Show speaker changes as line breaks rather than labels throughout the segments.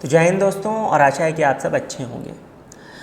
तो जय हिंद दोस्तों, और आशा है कि आप सब अच्छे होंगे।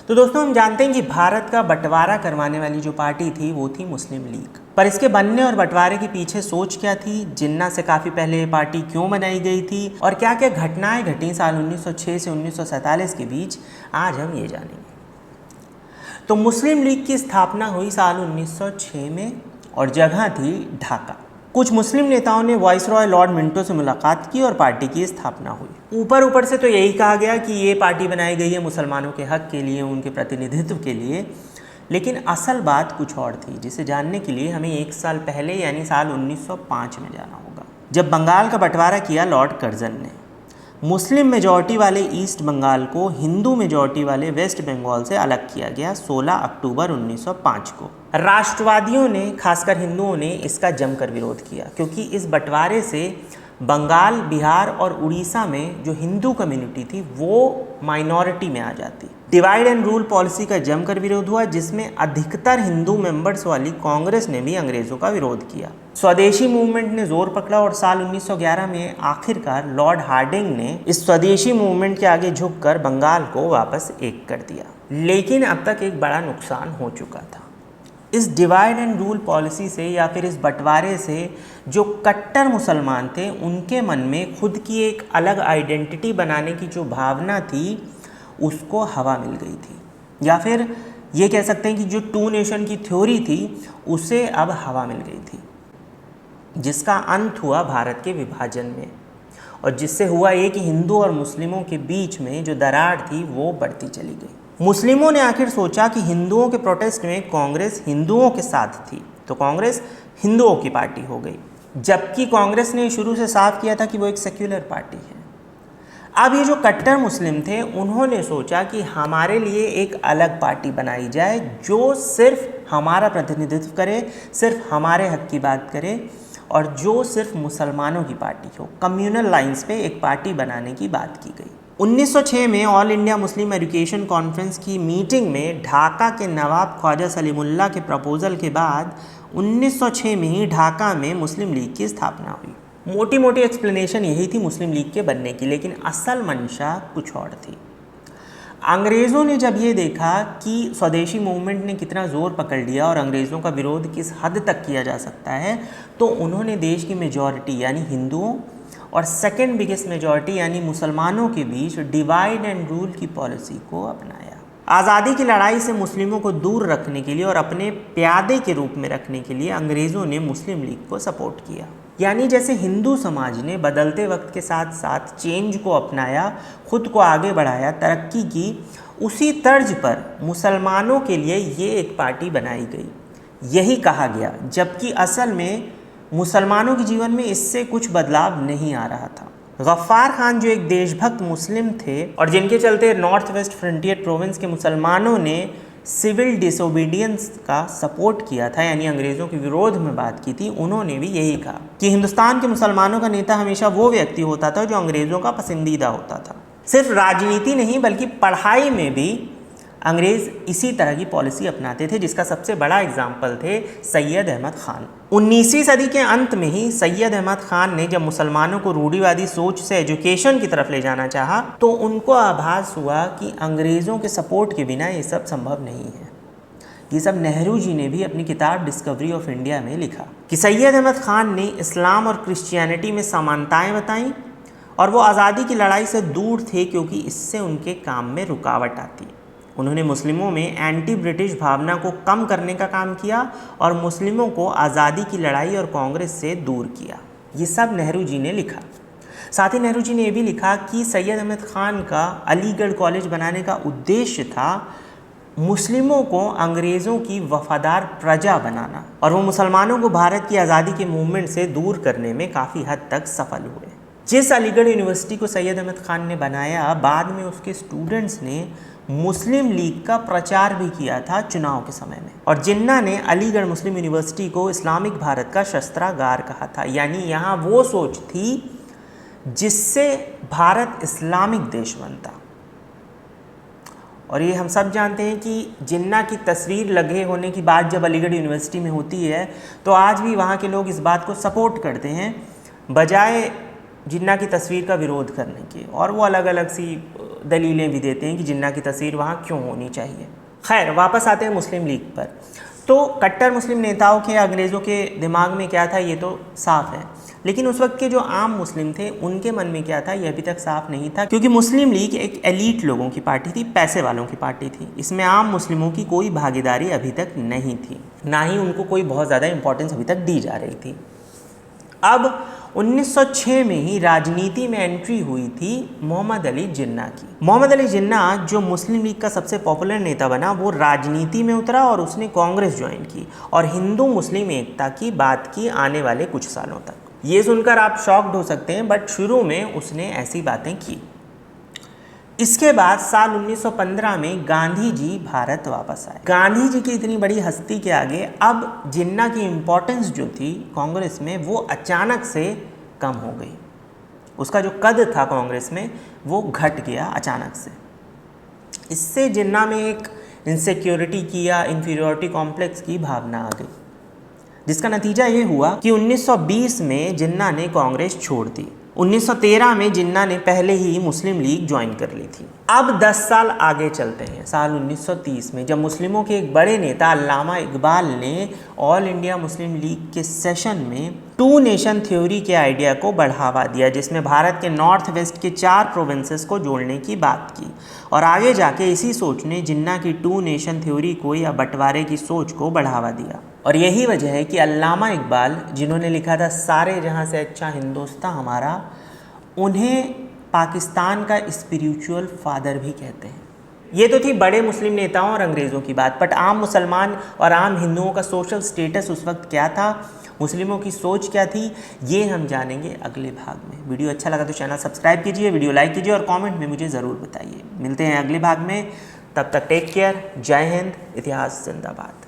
तो दोस्तों, हम जानते हैं कि भारत का बंटवारा करवाने वाली जो पार्टी थी वो थी मुस्लिम लीग। पर इसके बनने और बंटवारे के पीछे सोच क्या थी, जिन्ना से काफ़ी पहले ये पार्टी क्यों बनाई गई थी और क्या क्या घटनाएं घटी साल 1906 से 1947 के बीच, आज हम ये जानेंगे। तो मुस्लिम लीग की स्थापना हुई साल 1906 में और जगह थी ढाका। कुछ मुस्लिम नेताओं ने वाइसरॉय लॉर्ड मिंटो से मुलाकात की और पार्टी की स्थापना हुई। ऊपर से तो यही कहा गया कि ये पार्टी बनाई गई है मुसलमानों के हक के लिए, उनके प्रतिनिधित्व के लिए, लेकिन असल बात कुछ और थी, जिसे जानने के लिए हमें एक साल पहले यानी साल 1905 में जाना होगा, जब बंगाल का बंटवारा किया लॉर्ड कर्जन ने। मुस्लिम मेजॉरिटी वाले ईस्ट बंगाल को हिंदू मेजॉरिटी वाले वेस्ट बंगाल से अलग किया गया 16 अक्टूबर 1905 को। राष्ट्रवादियों ने, खासकर हिंदुओं ने, इसका जमकर विरोध किया, क्योंकि इस बंटवारे से बंगाल, बिहार और उड़ीसा में जो हिंदू कम्युनिटी थी वो माइनॉरिटी में आ जाती। डिवाइड एंड रूल पॉलिसी का जमकर विरोध हुआ, जिसमें अधिकतर हिंदू मेंबर्स वाली कांग्रेस ने भी अंग्रेज़ों का विरोध किया। स्वदेशी मूवमेंट ने जोर पकड़ा और साल 1911 में आखिरकार लॉर्ड हार्डिंग ने इस स्वदेशी मूवमेंट के आगे झुककर बंगाल को वापस एक कर दिया। लेकिन अब तक एक बड़ा नुकसान हो चुका था। इस डिवाइड एंड रूल पॉलिसी से या फिर इस बंटवारे से जो कट्टर मुसलमान थे, उनके मन में खुद की एक अलग आइडेंटिटी बनाने की जो भावना थी, उसको हवा मिल गई थी। या फिर ये कह सकते हैं कि जो टू नेशन की थ्योरी थी, उसे अब हवा मिल गई थी, जिसका अंत हुआ भारत के विभाजन में, और जिससे हुआ ये कि हिंदू और मुस्लिमों के बीच में जो दरार थी वो बढ़ती चली गई। मुस्लिमों ने आखिर सोचा कि हिंदुओं के प्रोटेस्ट में कांग्रेस हिंदुओं के साथ थी, तो कांग्रेस हिंदुओं की पार्टी हो गई, जबकि कांग्रेस ने शुरू से साफ किया था कि वो एक सेक्युलर पार्टी है। अब ये जो कट्टर मुस्लिम थे, उन्होंने सोचा कि हमारे लिए एक अलग पार्टी बनाई जाए जो सिर्फ हमारा प्रतिनिधित्व करे, सिर्फ हमारे हक की बात करे, और जो सिर्फ मुसलमानों की पार्टी हो। कम्युनल लाइंस पे एक पार्टी बनाने की बात की गई। 1906 में all India Muslim education conference की मीटिंग में ढाका के नवाब ख्वाजा सलीमुल्लाह के प्रपोजल के बाद 1906 में ही ढाका में मुस्लिम लीग की स्थापना हुई। मोटी मोटी एक्सप्लेनेशन यही थी मुस्लिम लीग के बनने की, लेकिन असल मंशा कुछ और थी। अंग्रेज़ों ने जब ये देखा कि स्वदेशी मूवमेंट ने कितना ज़ोर पकड़ लिया और अंग्रेज़ों का विरोध किस हद तक किया जा सकता है, तो उन्होंने देश की मेजॉरिटी यानी हिंदुओं और सेकेंड बिगेस्ट मेजॉरिटी यानी मुसलमानों के बीच डिवाइड एंड रूल की पॉलिसी को अपनाया। आज़ादी की लड़ाई से मुस्लिमों को दूर रखने के लिए और अपने प्यादे के रूप में रखने के लिए अंग्रेज़ों ने मुस्लिम लीग को सपोर्ट किया। यानी जैसे हिंदू समाज ने बदलते वक्त के साथ साथ चेंज को अपनाया, खुद को आगे बढ़ाया, तरक्की की, उसी तर्ज पर मुसलमानों के लिए ये एक पार्टी बनाई गई, यही कहा गया, जबकि असल में मुसलमानों के जीवन में इससे कुछ बदलाव नहीं आ रहा था। गफ्फार खान जो एक देशभक्त मुस्लिम थे और जिनके चलते नॉर्थ वेस्ट फ्रंटियर प्रोविंस के मुसलमानों ने सिविल डिसोबीडियंस का सपोर्ट किया था, यानी अंग्रेज़ों के विरोध में बात की थी, उन्होंने भी यही कहा कि हिंदुस्तान के मुसलमानों का नेता हमेशा वो व्यक्ति होता था जो अंग्रेज़ों का पसंदीदा होता था। सिर्फ राजनीति नहीं बल्कि पढ़ाई में भी अंग्रेज़ इसी तरह की पॉलिसी अपनाते थे, जिसका सबसे बड़ा एग्जाम्पल थे सैयद अहमद ख़ान। 19वीं सदी के अंत में ही सैयद अहमद ख़ान ने जब मुसलमानों को रूढ़िवादी सोच से एजुकेशन की तरफ ले जाना चाहा, तो उनको आभास हुआ कि अंग्रेज़ों के सपोर्ट के बिना ये सब संभव नहीं है। ये सब नेहरू जी ने भी अपनी किताब डिस्कवरी ऑफ इंडिया में लिखा कि सैयद अहमद ख़ान ने इस्लाम और क्रिश्चियनिटी में समानताएँ बताईं, और वो आज़ादी की लड़ाई से दूर थे क्योंकि इससे उनके काम में रुकावट आती। उन्होंने मुस्लिमों में एंटी ब्रिटिश भावना को कम करने का काम किया और मुस्लिमों को आज़ादी की लड़ाई और कांग्रेस से दूर किया। ये सब नेहरू जी ने लिखा। साथ ही नेहरू जी ने यह भी लिखा कि सैयद अहमद ख़ान का अलीगढ़ कॉलेज बनाने का उद्देश्य था मुस्लिमों को अंग्रेज़ों की वफादार प्रजा बनाना, और वो मुसलमानों को भारत की आज़ादी के मूवमेंट से दूर करने में काफ़ी हद तक सफल हुए। जिस अलीगढ़ यूनिवर्सिटी को सैयद अहमद ख़ान ने बनाया, बाद में उसके स्टूडेंट्स ने मुस्लिम लीग का प्रचार भी किया था चुनाव के समय में, और जिन्ना ने अलीगढ़ मुस्लिम यूनिवर्सिटी को इस्लामिक भारत का शस्त्रागार कहा था, यानी यहाँ वो सोच थी जिससे भारत इस्लामिक देश बनता। और ये हम सब जानते हैं कि जिन्ना की तस्वीर लगे होने की बात जब अलीगढ़ यूनिवर्सिटी में होती है, तो आज भी वहाँ के लोग इस बात को सपोर्ट करते हैं, बजाय जिन्ना की तस्वीर का विरोध करने की, और वो अलग अलग सी दलीलें भी देते हैं कि जिन्ना की तस्वीर वहाँ क्यों होनी चाहिए। खैर, वापस आते हैं मुस्लिम लीग पर। तो कट्टर मुस्लिम नेताओं के, अंग्रेज़ों के दिमाग में क्या था ये तो साफ है, लेकिन उस वक्त के जो आम मुस्लिम थे उनके मन में क्या था ये अभी तक साफ नहीं था, क्योंकि मुस्लिम लीग एक एलीट लोगों की पार्टी थी, पैसे वालों की पार्टी थी। इसमें आम मुस्लिमों की कोई भागीदारी अभी तक नहीं थी, ना ही उनको कोई बहुत ज़्यादा इंपॉर्टेंस अभी तक दी जा रही थी। अब 1906 में ही राजनीति में एंट्री हुई थी मोहम्मद अली जिन्ना की। मोहम्मद अली जिन्ना जो मुस्लिम लीग का सबसे पॉपुलर नेता बना, वो राजनीति में उतरा और उसने कांग्रेस ज्वाइन की और हिंदू मुस्लिम एकता की बात की आने वाले कुछ सालों तक। ये सुनकर आप शॉक्ड हो सकते हैं, बट शुरू में उसने ऐसी बातें की। इसके बाद साल 1915 में गांधी जी भारत वापस आए। गांधी जी की इतनी बड़ी हस्ती के आगे अब जिन्ना की इम्पोर्टेंस जो थी कांग्रेस में वो अचानक से कम हो गई। उसका जो कद था कांग्रेस में वो घट गया अचानक से। इससे जिन्ना में एक इनसिक्योरिटी की या इन्फीरियरिटी कॉम्प्लेक्स की भावना आ गई, जिसका नतीजा ये हुआ कि 1920 में जिन्ना ने कांग्रेस छोड़ दी। 1913 में जिन्ना ने पहले ही मुस्लिम लीग ज्वाइन कर ली थी। अब 10 साल आगे चलते हैं, साल 1930 में, जब मुस्लिमों के एक बड़े नेता अल्लामा इकबाल ने ऑल इंडिया मुस्लिम लीग के सेशन में टू नेशन थ्योरी के आइडिया को बढ़ावा दिया, जिसमें भारत के नॉर्थ वेस्ट के 4 प्रोविंसेस को जोड़ने की बात की। और आगे जाके इसी सोच ने जिन्ना की टू नेशन थ्योरी को या बंटवारे की सोच को बढ़ावा दिया। और यही वजह है कि अल्लामा इकबाल, जिन्होंने लिखा था सारे जहाँ से अच्छा हिंदुस्तान हमारा, उन्हें पाकिस्तान का स्पिरिचुअल फादर भी कहते हैं। ये तो थी बड़े मुस्लिम नेताओं और अंग्रेज़ों की बात, बट आम मुसलमान और आम हिंदुओं का सोशल स्टेटस उस वक्त क्या था, मुस्लिमों की सोच क्या थी, ये हम जानेंगे अगले भाग में। वीडियो अच्छा लगा तो चैनल सब्सक्राइब कीजिए, वीडियो लाइक कीजिए और कमेंट में मुझे ज़रूर बताइए। मिलते हैं अगले भाग में, तब तक टेक केयर। जय हिंद, इतिहास जिंदाबाद।